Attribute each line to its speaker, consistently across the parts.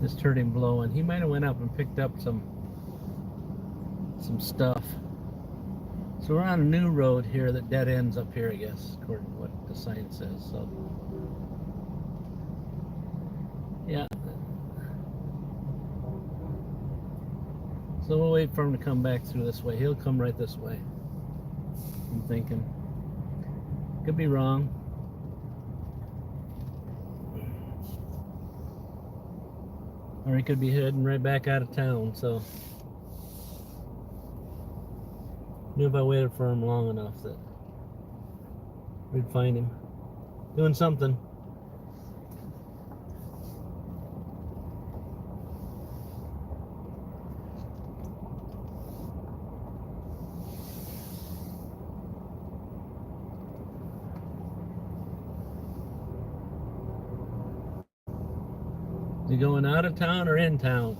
Speaker 1: Just heard him blowing. He might have went up and picked up some stuff. So we're on a new road here that dead ends up here, I guess, according to what the sign says. So yeah. So we'll wait for him to come back through this way. He'll come right this way, I'm thinking. Could be wrong. Or he could be heading right back out of town, so knew if I waited for him long enough that we'd find him doing something. Is he going out of town or in town?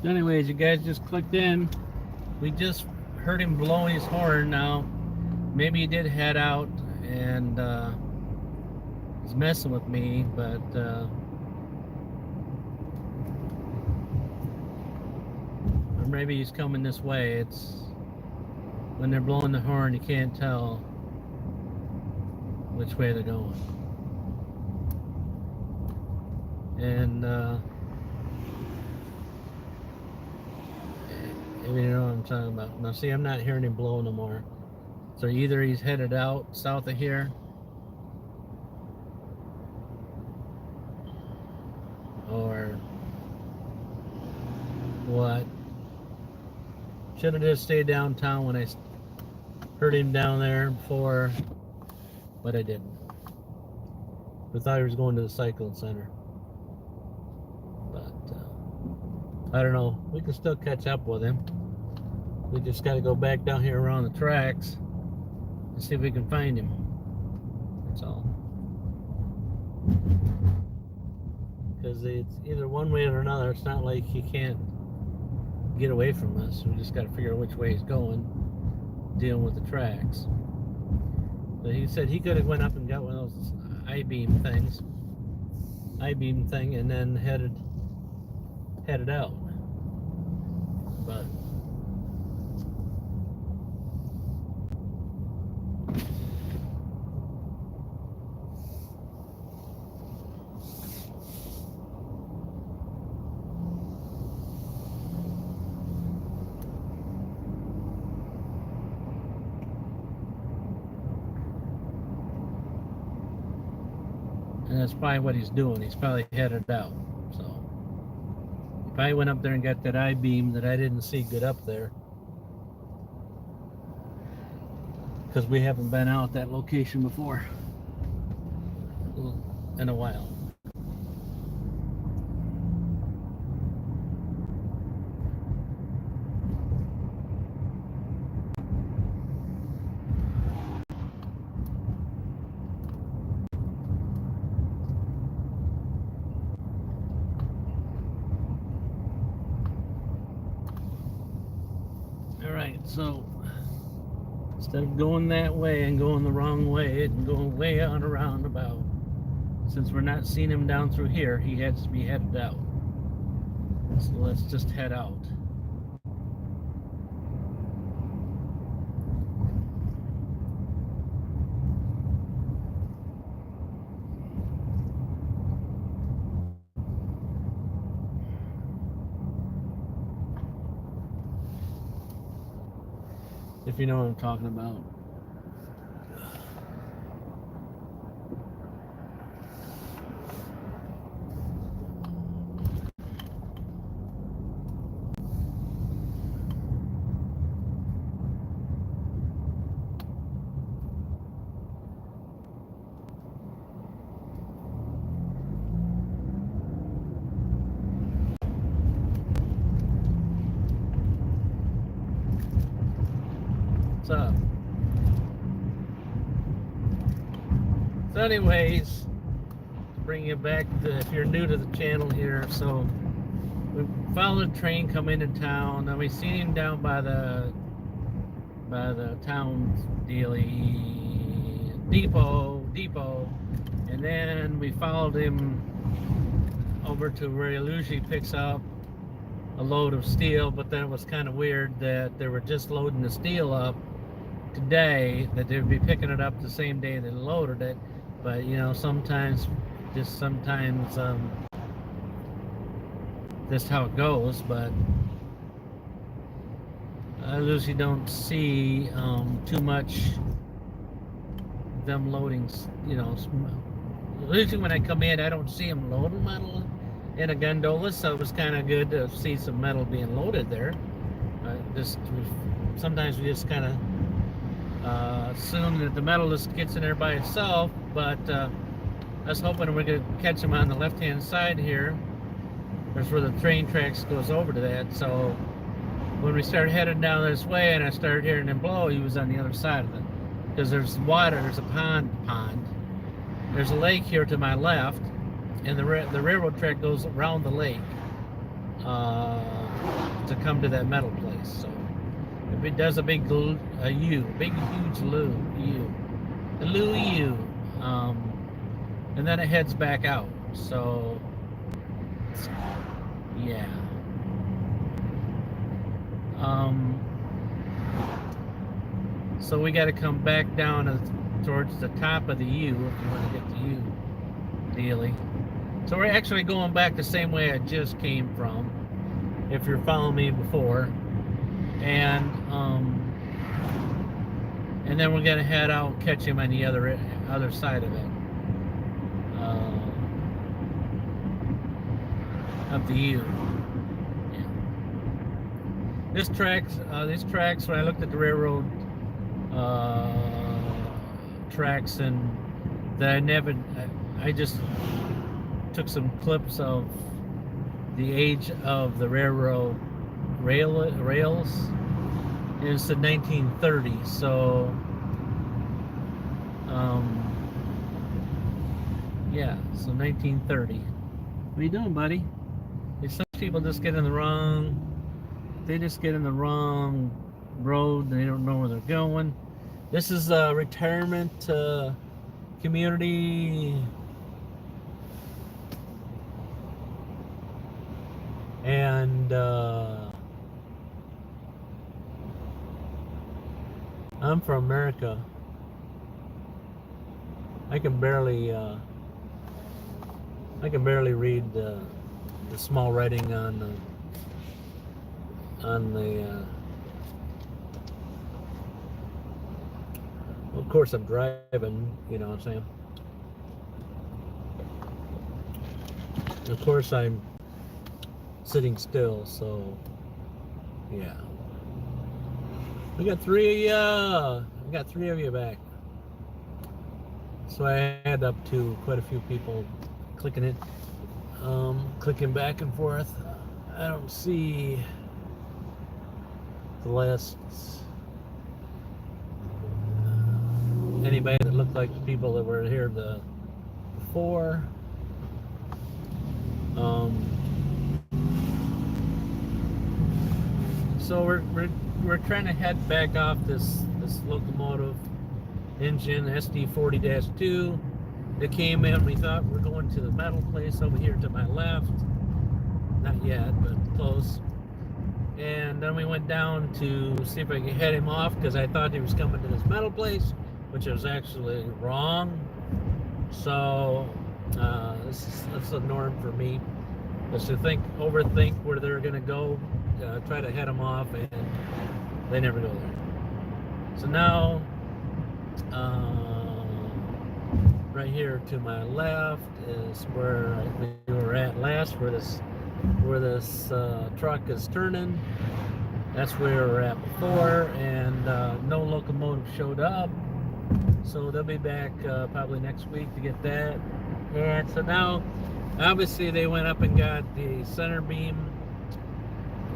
Speaker 1: Anyways, you guys just clicked in. We just heard him blowing his horn now. Maybe he did head out and he's messing with me, but or maybe he's coming this way. It's when they're blowing the horn, you can't tell which way they're going. And you know what I'm talking about. Now see, I'm not hearing him blow no more. So either he's headed out south of here, or what. Should have just stayed downtown when I heard him down there before, but I didn't. I thought he was going to the cycling center. But I don't know. We can still catch up with him. We just got to go back down here around the tracks and see if we can find him. That's all. Because it's either one way or another. It's not like he can't get away from us. We just got to figure out which way he's going, dealing with the tracks. But he said he could have went up and got one of those I-beam thing, and then headed out. But And that's probably what he's doing. He's probably headed out. So he probably went up there and got that I-beam that I didn't see good up there. Because we haven't been out that location before in a while. Alright, so instead of going that way and going the wrong way and going way on a roundabout, since we're not seeing him down through here, he has to be headed out. So let's just head out. If you know what I'm talking about. Up. So anyways, to bring you back to, if you're new to the channel here, so we followed the train coming into town, and we seen him down by the town depot, and then we followed him over to where he usually picks up a load of steel, but then it was kind of weird that they were just loading the steel up today, that they'd be picking it up the same day they loaded it. But you know, sometimes just how it goes. But I usually don't see too much them loading, you know. Usually when I come in, I don't see them loading metal in a gondola, so it was kind of good to see some metal being loaded there. Sometimes we just kind of assume that the metal just gets in there by itself, but I was hoping we're going to catch him on the left-hand side here. There's where the train tracks goes over to that. So when we started heading down this way and I started hearing him blow, he was on the other side of it. Because there's water, there's a pond. There's a lake here to my left, and the railroad track goes around the lake to come to that metal place. So it does a big U, big huge U, and then it heads back out. So yeah. So we got to come back down towards the top of the U if you want to get the U dealy. So we're actually going back the same way I just came from, if you're following me before. And then we're gonna head out, catch him on the other side of it, up the U. Yeah. These tracks, when I looked at the railroad tracks, and that I just took some clips of the age of the railroad rails. It's the 1930s, so yeah, so 1930. What are you doing, buddy? Some people just get in the wrong road, and they don't know where they're going. This is a retirement community, and I'm from America. I can barely read the small writing on the. Well, of course, I'm driving. You know what I'm saying? Of course, I'm sitting still, so yeah. We got three of ya. We got three of you back. So I had up to quite a few people clicking it, clicking back and forth. I don't see the last anybody that looked like the people that were here before. So we're trying to head back off this locomotive engine SD40-2 that came in. We thought we're going to the metal place over here to my left. Not yet, but close. And then we went down to see if I could head him off because I thought he was coming to this metal place, which was actually wrong. So that's a norm for me, is to overthink where they're going to go, try to head them off, and they never go there. So now, right here to my left is where we were at last, where this truck is turning. That's where we were at before, and no locomotive showed up. So they'll be back probably next week to get that. And so now, obviously, they went up and got the center beam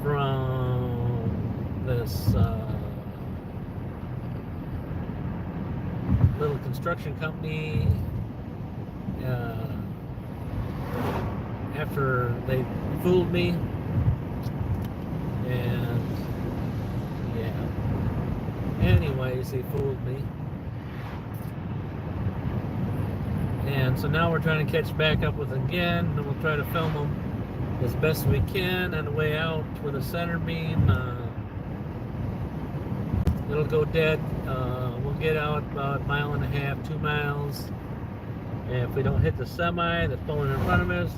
Speaker 1: from this little construction company. After they fooled me, and yeah. Anyways, they fooled me. And so now we're trying to catch back up with them again, and we'll try to film them as best we can on the way out with a center beam. It'll go dead. We'll get out about 1.5 miles, 2 miles. And if we don't hit the semi that's pulling in front of us,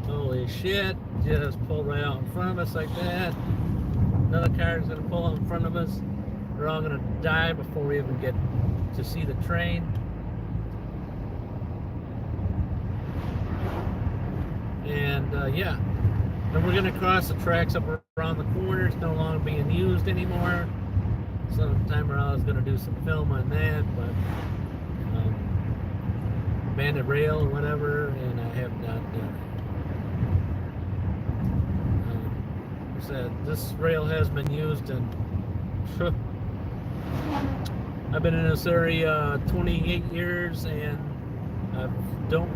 Speaker 1: holy shit, just pull right out in front of us like that. Another car is going to pull out in front of us. We're all going to die before we even get to see the train. And yeah, then we're going to cross the tracks up around the corner. It's no longer being used anymore. Sometime or other is going to do some film on that, but banded rail or whatever, and I have not done it. Said this rail has been used, and I've been in this area 28 years, and I don't.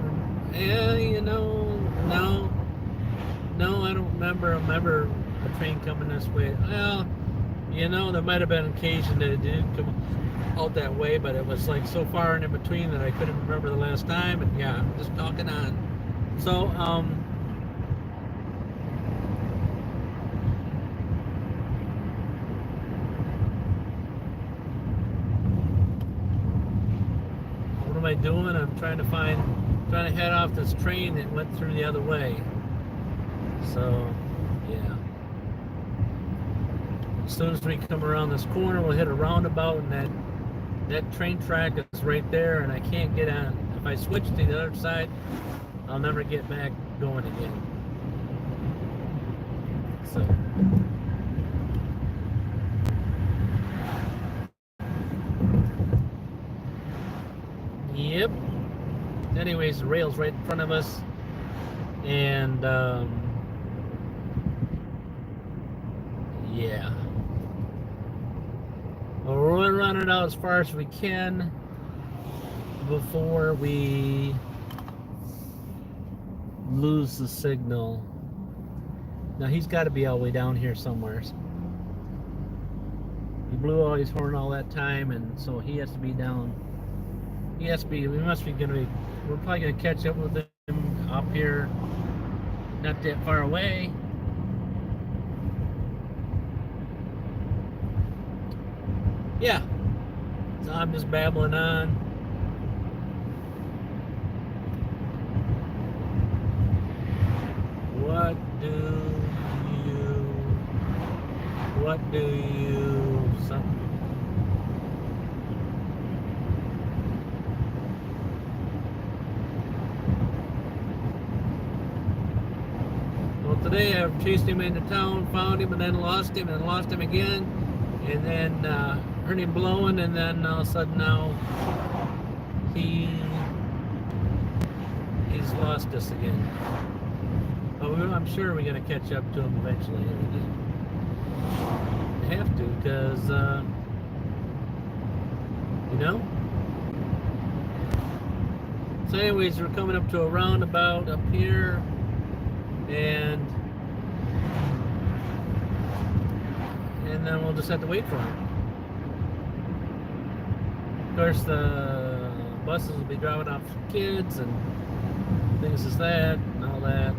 Speaker 1: You know, no, I don't remember a train coming this way. Well, you know, there might have been an occasion that it did come out that way, but it was like so far in between that I couldn't remember the last time. And yeah, I'm just talking on. So what am I doing? I'm trying to head off this train that went through the other way. So yeah, as soon as we come around this corner, we'll hit a roundabout, and that train track is right there, and I can't get on. If I switch to the other side, I'll never get back going again. So yep. Anyways, the rail's right in front of us, and yeah, we're running out as far as we can before we lose the signal. Now he's got to be all the way down here somewhere. He blew all his horn all that time, and so he has to be down. He has to be. We're probably gonna catch up with him up here, not that far away. Yeah, so I'm just babbling on. What do you something? today I chased him into town, found him, and then lost him, and lost him again, and then heard him blowing, and then all of a sudden now he's lost us again. But I'm sure we're going to catch up to him eventually. We have to, because, you know? So anyways, we're coming up to a roundabout up here, and then we'll just have to wait for him. Of course, the buses will be driving off kids and things as that and all that.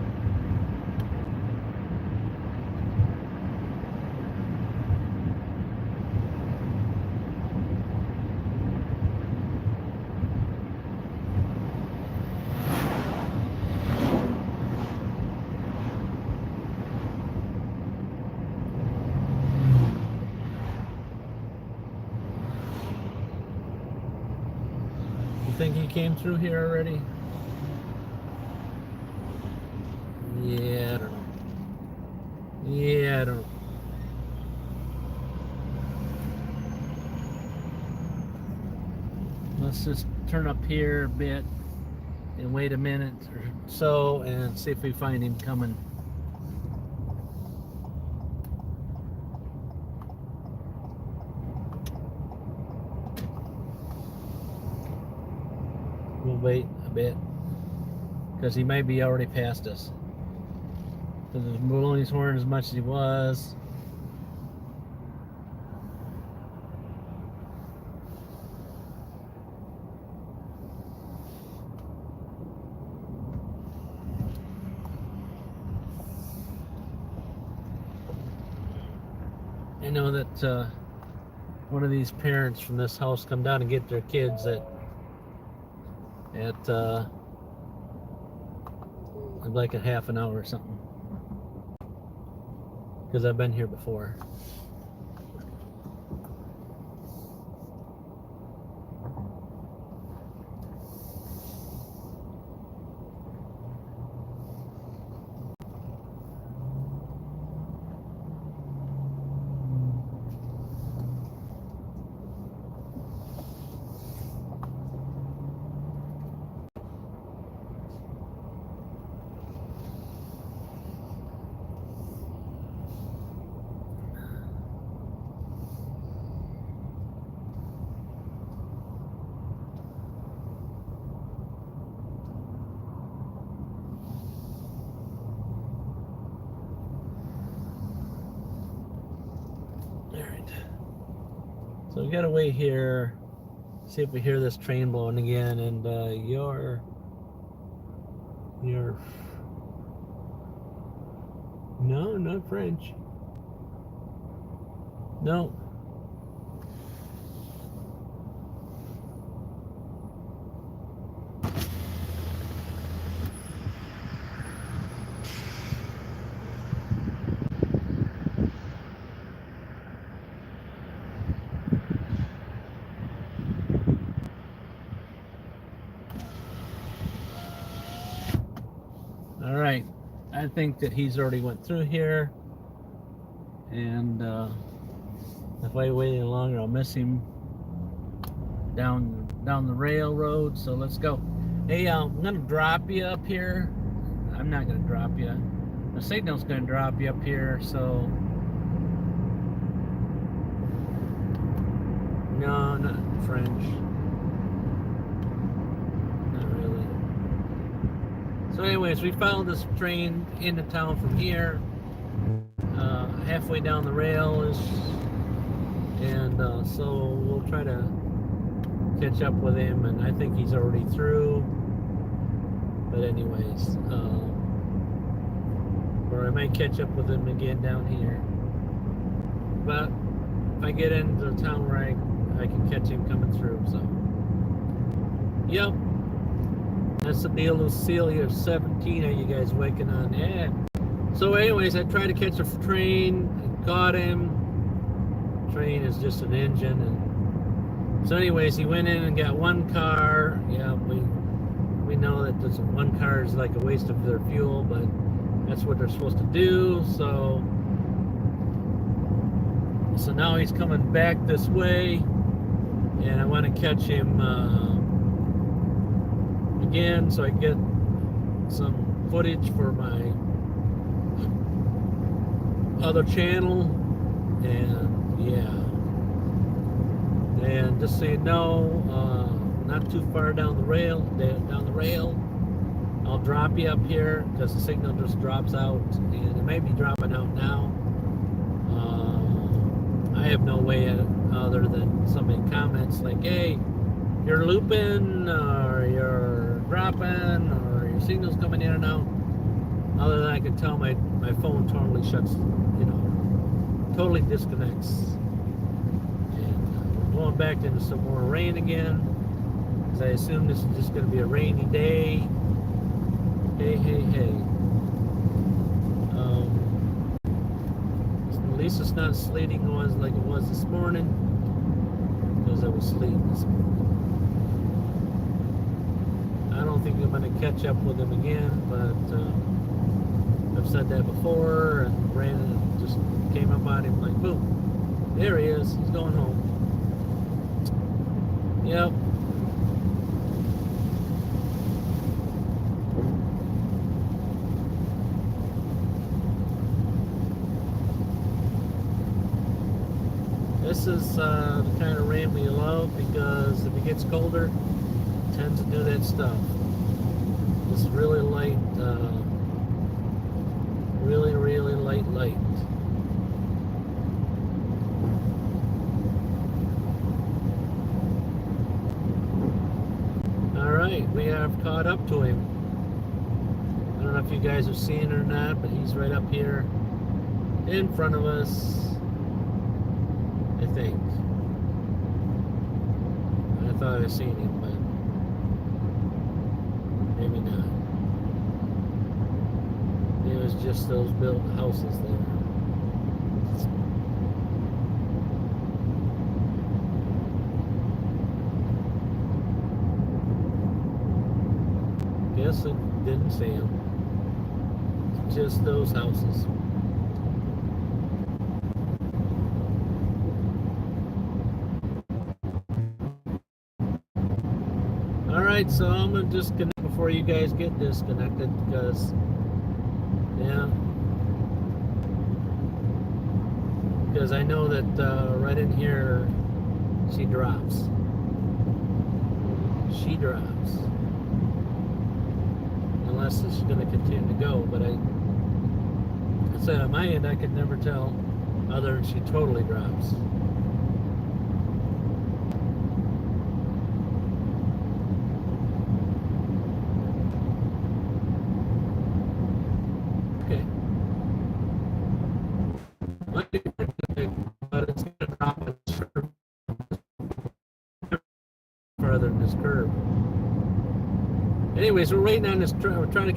Speaker 1: You think he came through here already? Yeah, I don't know. Yeah, I don't know. Let's just turn up here a bit and wait a minute or so and see if we find him coming. We'll wait a bit because he might be already past us. Because he's blowing his horn as much as he was. I know that one of these parents from this house come down and get their kids at like a half an hour or something, because I've been here before. So we gotta wait here, see if we hear this train blowing again, and you're no, not French. No. All right, I think that he's already went through here, and if I wait any longer, I'll miss him down the railroad. So let's go. Hey, I'm gonna drop you up here. I'm not gonna drop you. The signal's gonna drop you up here. So no, not French. So anyways, we followed this train into town from here, halfway down the rail is, and so we'll try to catch up with him, and I think he's already through, but anyways, or I might catch up with him again down here, but if I get into the town where I can catch him coming through, so, yep. That's the deal with Celia 17. Are you guys waking on? Yeah. So anyways, I tried to catch a train and caught him. Train is just an engine. And so anyways, he went in and got one car. Yeah, we know that this one car is like a waste of their fuel, but That's what they're supposed to do. So now he's coming back this way, and I want to catch him again so I get some footage for my other channel. And yeah, and just so you know, not too far down the rail, I'll drop you up here because the signal just drops out, and it may be dropping out now. I have no way other than somebody comments like, hey, you're looping, or you're dropping, or your signal's coming in and out. Other than I can tell my phone totally shuts, totally disconnects. And we're going back into some more rain again, because I assume this is just going to be a rainy day. Hey. At least it's not sleeting like it was this morning, because I was sleeting this morning. I don't think I'm going to catch up with him again, but I've said that before, and Brandon just came up on him like, boom, there he is, he's going home. Yep. This is the kind of rain we love, because if it gets colder, it tends to do that stuff. It's really light, really light. Alright, we have caught up to him. I don't know if you guys are seeing it or not, but he's right up here in front of us, I think. I thought I seen him, but maybe not. It was just those built houses there. Guess it didn't see him. Just those houses. Alright, so I'm going to disconnect before you guys get disconnected, because, yeah, because I know that right in here, she drops. Unless it's going to continue to go, but I said on my end I could never tell, other than she totally drops. Okay. But it's going to drop further than this curve. Anyways, we're waiting on this. We're trying to